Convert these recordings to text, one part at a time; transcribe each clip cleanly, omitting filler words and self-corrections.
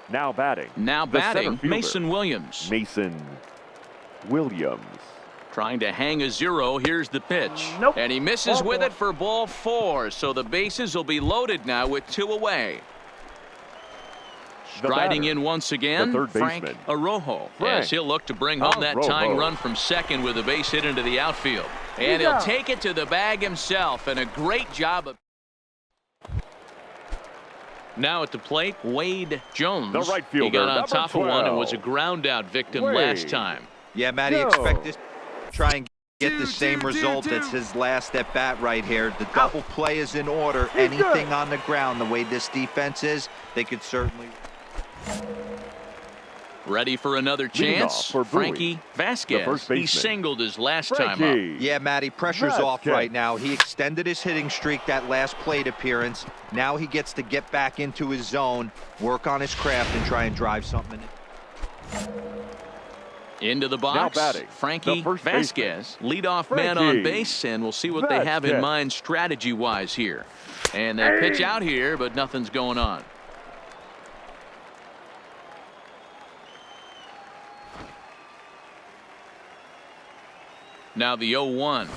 Now batting. Mason Williams. Mason Williams. Trying to hang a 0. Here's the pitch. Nope. And he misses with it for ball 4. So the bases will be loaded now with 2 away. Striding in once again, Frank Arrojo. As he'll look to bring home that tying run from second with a base hit into the outfield. And he'll take it to the bag himself. And a great job of. Now at the plate, Wade Jones. The right fielder, he got on top 12. of one and was a ground out victim last time. Yeah, Matty, expect this. Try and get the same result. That's his last at bat right here. The double play is in order. Anything on the ground, the way this defense is, they could certainly. Ready for another chance. Frankie Vasquez. He singled his last time up. Yeah, Matty, pressure's off right now. He extended his hitting streak that last plate appearance. Now he gets to get back into his zone, work on his craft, and try and drive something in. Into the box, Frankie Vasquez, leadoff man on base, and we'll see what they have in mind strategy-wise here. And they pitch out here, but nothing's going on. Now the 0-1.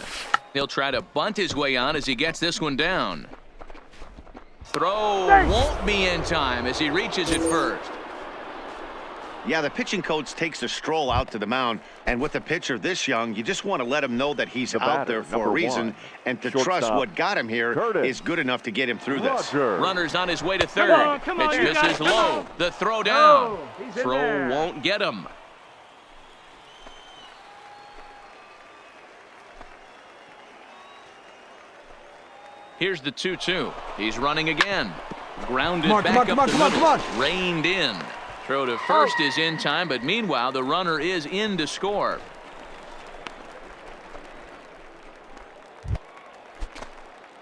He'll try to bunt his way on as he gets this one down. Throw won't be in time as he reaches it first. Yeah, the pitching coach takes a stroll out to the mound, and with a pitcher this young, you just want to let him know that he's out there for a reason, and to trust what got him here is good enough to get him through this. Runner's on his way to third. Pitch misses low. The throw down. Throw won't get him. Here's the 2-2. He's running again. Grounded back up the middle. Reined in. Throw to first is in time, but meanwhile the runner is in to score.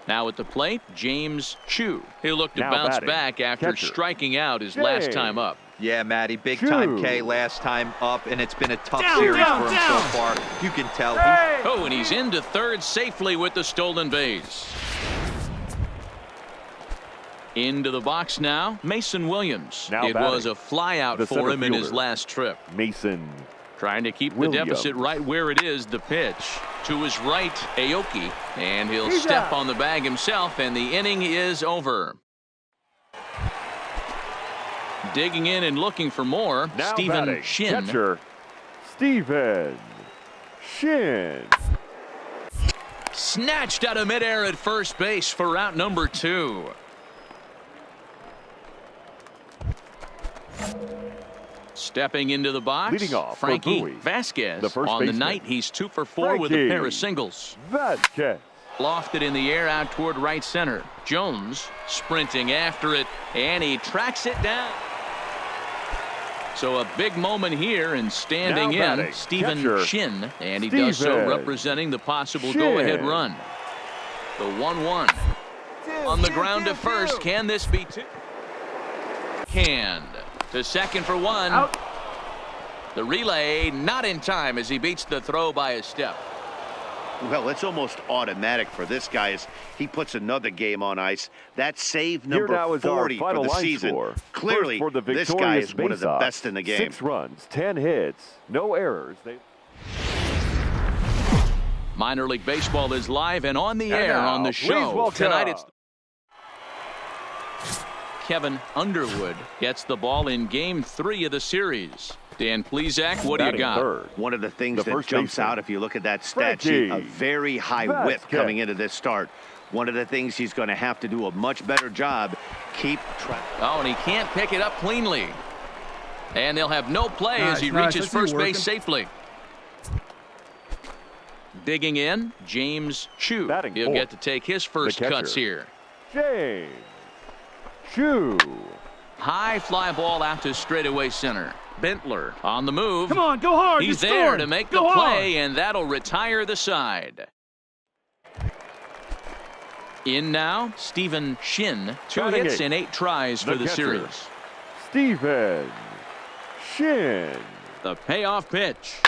Now at the plate, James Chu. He'll look to bounce back after striking out his last time up. Yeah, Matty, big time K last time up, and it's been a tough series for him so far. You can tell. Oh, and he's into third safely with the stolen base. Into the box now, Mason Williams. It was a fly out for him in his last trip. Mason trying to keep the deficit right where it is. The pitch to his right, Aoki, and he'll step on the bag himself, and the inning is over. Digging in and looking for more, Stephen Shin. Catcher, Stephen Shin. Snatched out of midair at first base for out number 2. Stepping into the box, leading off, Frankie Vasquez. On the night, he's 2 for 4 with a pair of singles. Vasquez. Lofted in the air out toward right center. Jones sprinting after it, and he tracks it down. So a big moment here, and standing in, Stephen Shin, and he does so representing the possible go-ahead run. The 1-1 on the ground to first. Can this be 2? Can. To second for 1. Out. The relay not in time as he beats the throw by a step. Well, it's almost automatic for this guy as he puts another game on ice. That's save number 40 for the season. Clearly, this guy is one of the best in the game. 6 runs, 10 hits, no errors. Minor League Baseball is live and on the air on the show. Tonight it's Kevin Underwood gets the ball in Game 3 of the series. Dan Plesac, what do you got? One of the things that jumps out if you look at that stat sheet, a very high whip coming into this start. One of the things he's going to have to do a much better job, keep track. Oh, and he can't pick it up cleanly. And they'll have no play as he reaches first base safely. Digging in, James Chu. He'll get to take his first cuts here. James Chu. High fly ball out to straightaway center. Bentler on the move. Come on, go hard. He's there to make the play, and that'll retire the side. In now, Stephen Shin. 2 hits and 8 tries for the series. Stephen Shin. The payoff pitch.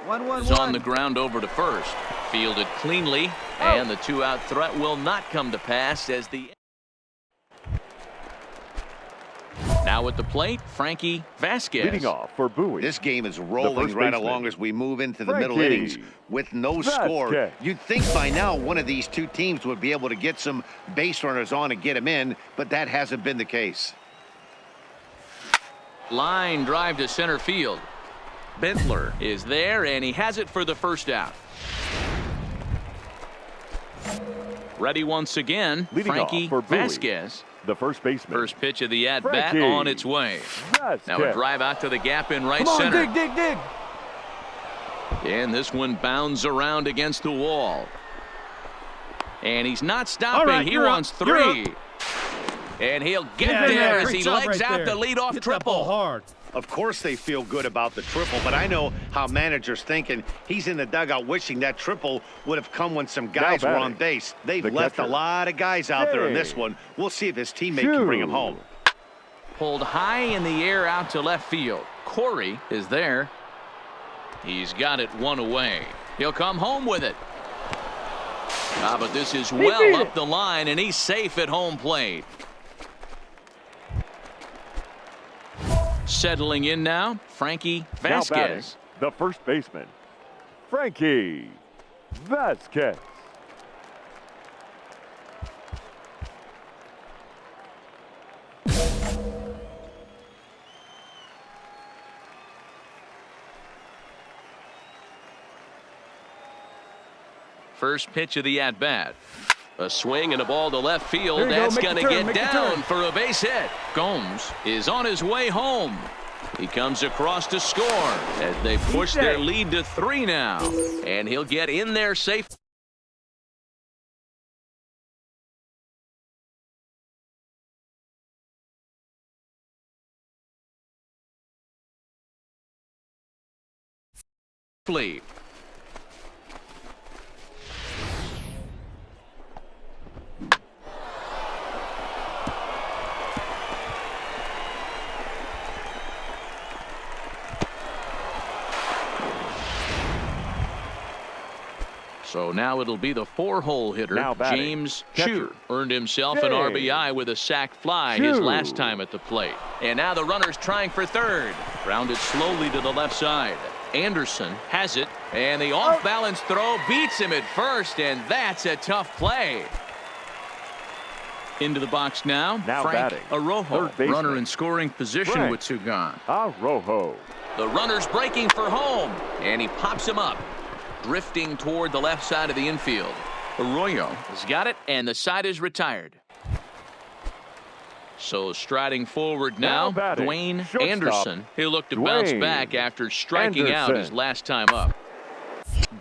1-1-1. Is on the ground over to first. Fielded cleanly, and the 2-out threat will not come to pass as the. Now Now at the plate, Frankie Vasquez. Leading off for Bowie. This game is rolling right along as we move into the middle Frankie innings with no score. You'd think by now one of these two teams would be able to get some base runners on and get them in, but that hasn't been the case. Line drive to center field. Bentler is there, and he has it for the first out. Ready once again, Leading Frankie off for Bowie, Vasquez. the first baseman. First pitch of the at-bat Frankie on its way. Vasquez. Now a drive out to the gap in right Come on, center. dig. And this one bounds around against the wall. And he's not stopping. Right, he wants three. And he'll get there as he legs out the leadoff Hit triple. That ball hard. Of course they feel good about the triple, but I know how managers thinking. He's in the dugout wishing that triple would have come when some guys were on base. They've left a lot of guys out there in this one. We'll see if his teammate can bring him home. Pulled high in the air out to left field. Corey is there. He's got it one away. He'll come home with it. But this is well up the line, and he's safe at home plate. Settling in now, Frankie Vasquez. Now batting, the first baseman, Frankie Vasquez. First pitch of the at-bat. A swing and a ball to left field. There you That's go. going to Make the turn, get make the down turn. for a base hit. Gomes is on his way home. He comes across to score as they push their lead to 3 now. And he'll get in there safe. Safely. So now it'll be the 4-hole hitter, Now batting, James catcher, Chu. Earned himself an James RBI with a sac fly Chu. his last time at the plate. And now the runner's trying for third. Grounded slowly to the left side. Anderson has it, and the off-balance throw beats him at first, and that's a tough play. Into the box now, Now Frank batting, Arrojo. third baseman, Runner in scoring position Frank with 2 gone. Arrojo. The runner's breaking for home, and he pops him up. Drifting toward the left side of the infield. Arroyo has got it, and the side is retired. So striding forward now, batting, Dwayne shortstop, Anderson. He'll look to bounce Dwayne back after striking out his Anderson. last time up.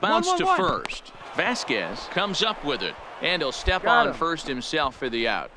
Bounce to 1-1-1. first. Vasquez comes up with it, and he'll step Got on him. first himself for the out.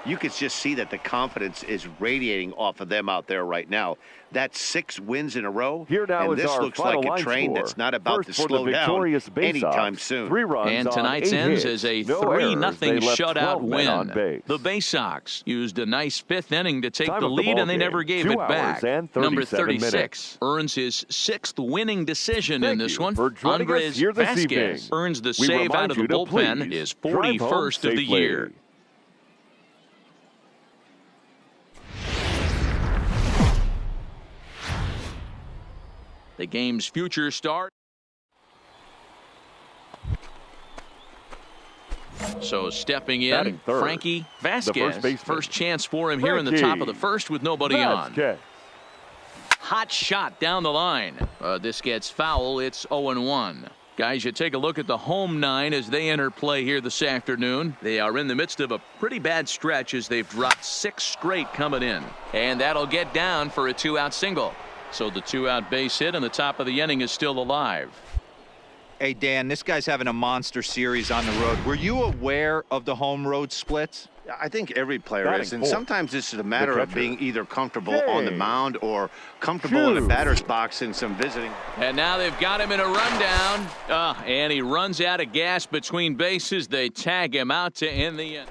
You could just see that the confidence is radiating off of them out there right now. That's 6 wins in a row. Here now and is this our looks final like a line train score. that's not about First to for the slow down victorious base anytime Sox. soon. 3 runs And on tonight's 8 ends hits. is a No 3-0 errors. They left shutout 12 men on win. base. The Bay Sox used a nice 5th inning to take Time the of the lead, ball and they game, never gave 2 it hours back. and Number 37 36 minutes. earns his 6th winning decision in Thank this you one. for joining us Andres here this Vasquez evening. earns the We save remind out of the you to bullpen, please his drive home 41st of the safely. year. The game's future start. So stepping in, Batting third, Frankie Vasquez. baseman. First chance for him here in the top of the first with nobody on. Vasquez. Hot shot down the line. This gets foul. It's 0-1. Guys, you take a look at the home 9 as they enter play here this afternoon. They are in the midst of a pretty bad stretch as they've dropped 6 straight coming in. And that'll get down for a 2-out single. So the 2-out base hit and the top of the inning is still alive. Hey, Dan, this guy's having a monster series on the road. Were you aware of the home road splits? I think every player Batting is, and fourth, sometimes this is a matter of catcher, being either comfortable on the James mound or comfortable in a Chu. batter's box in some visiting. And now they've got him in a rundown. And he runs out of gas between bases. They tag him out to end the inning.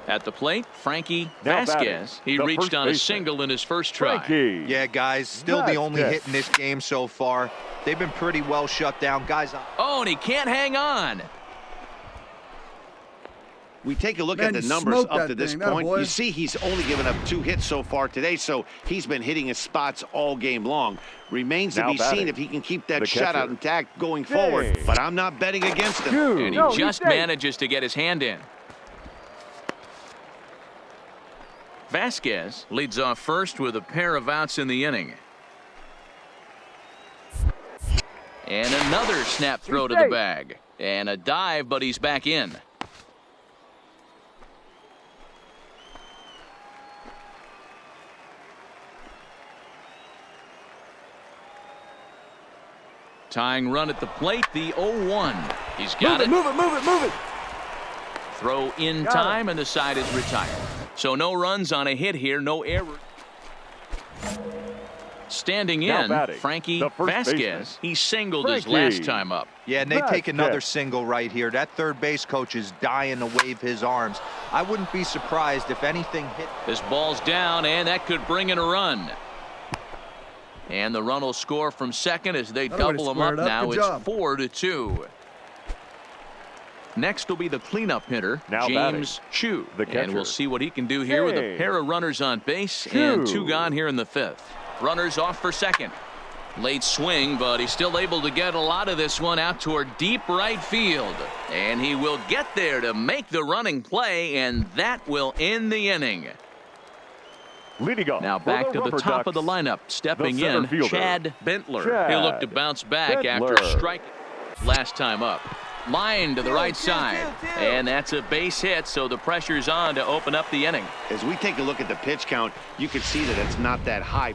At the plate, Frankie Now Vasquez. batting, He the reached first on a baseman, single in his first try. Frankie. Yeah, guys, still the only Vasquez. hit in this game so far. They've been pretty well shut down. Guys, Oh, and he can't hang on. We take a look at the numbers up to this point. You see he's only given up 2 hits so far today, so he's been hitting his spots all game long. Remains to be seen if he can keep that shutout intact going forward, but I'm not betting against him. And he just manages to get his hand in. Vasquez leads off first with a pair of outs in the inning. And another snap throw to the bag. And a dive, but he's back in. Tying run at the plate, the 0-1. He's got it. Move it. Throw in time, and the side is retired. So no runs on a hit here, no error. Standing in, Frankie Vasquez. He singled his last time up. Yeah, and they take another single right here. That third base coach is dying to wave his arms. I wouldn't be surprised if anything hit. This ball's down, and that could bring in a run. And the run will score from second as they double him up now. It's 4-2. Next will be the cleanup hitter, James Chu. And we'll see what he can do here with a pair of runners on base and 2 gone here in the 5th. Runners off for second. Late swing, but he's still able to get a lot of this one out toward deep right field. And he will get there to make the running play, and that will end the inning. Leading off now back to the top of the lineup. Stepping in, Chad Bentler. He'll look to bounce back after striking last time up. Line to the right side. And that's a base hit, so the pressure's on to open up the inning. As we take a look at the pitch count, you can see that it's not that high.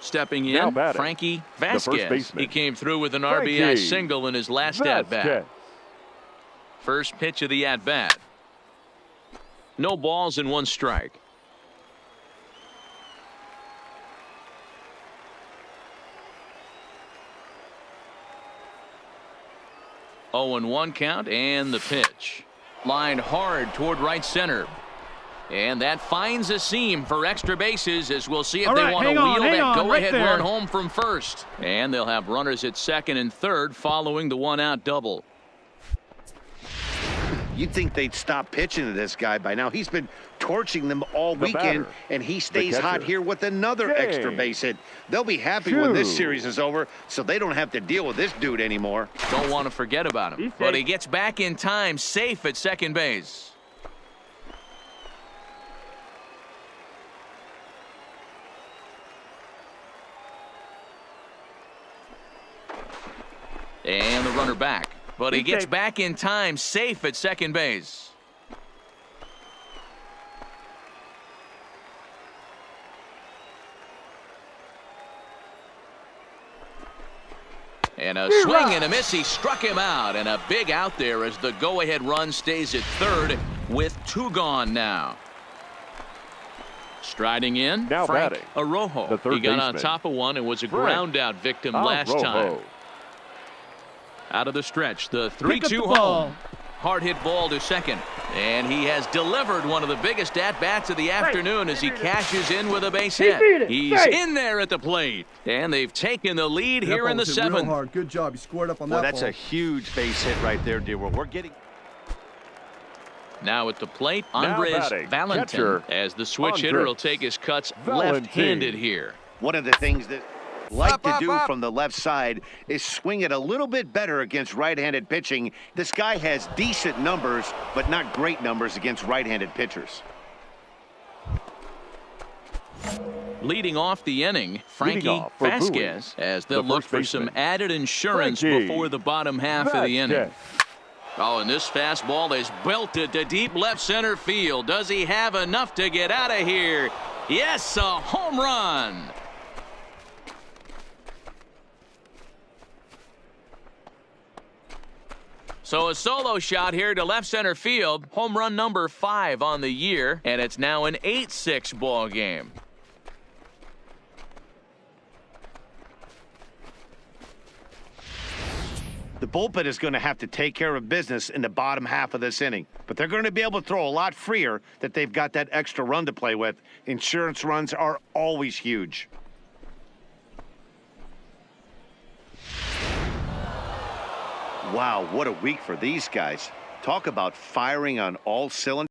Stepping in, Frankie Vasquez. He came through with an RBI single in his last at-bat. First pitch of the at-bat. No balls and 1 strike. Oh, and 1 count, and the pitch. Lined hard toward right center. And that finds a seam for extra bases, as we'll see if they want to wheel that go-ahead run home from first. And they'll have runners at second and third following the 1-out double. You'd think they'd stop pitching to this guy by now. He's been torching them all weekend, and he stays hot here with another extra base hit. They'll be happy when this series is over, so they don't have to deal with this dude anymore. Don't want to forget about him, but he gets back in time, safe at second base. And the runner back. But he gets back in time, safe at second base. And a swing and a miss. He struck him out. And a big out there as the go-ahead run stays at third with 2 gone now. Striding in, Frank Arrojo. He got on top of one and was a ground-out victim last time. Out of the stretch, the 3-2 home. Hard hit ball to second. And he has delivered one of the biggest at-bats of the afternoon as he cashes in with a base hit. He's in there at the plate. And they've taken the lead here in the 7th. Hard. Good job. He scored up on that ball. That's a huge base hit right there, dear. We're getting. Now at the plate, Andres Valentin, as the switch hitter will take his cuts left-handed here. One of the things that like to do from the left side is swing it a little bit better against right-handed pitching. This guy has decent numbers, but not great numbers against right-handed pitchers. Leading off the inning, Frankie Vasquez, as they'll look for some added insurance before the bottom half of the inning. Oh, and this fastball is belted to deep left center field. Does he have enough to get out of here? Yes, a home run. So a solo shot here to left center field. Home run number 5 on the year, and it's now an 8-6 ball game. The bullpen is going to have to take care of business in the bottom half of this inning, but they're going to be able to throw a lot freer that they've got that extra run to play with. Insurance runs are always huge. Wow, what a week for these guys. Talk about firing on all cylinders.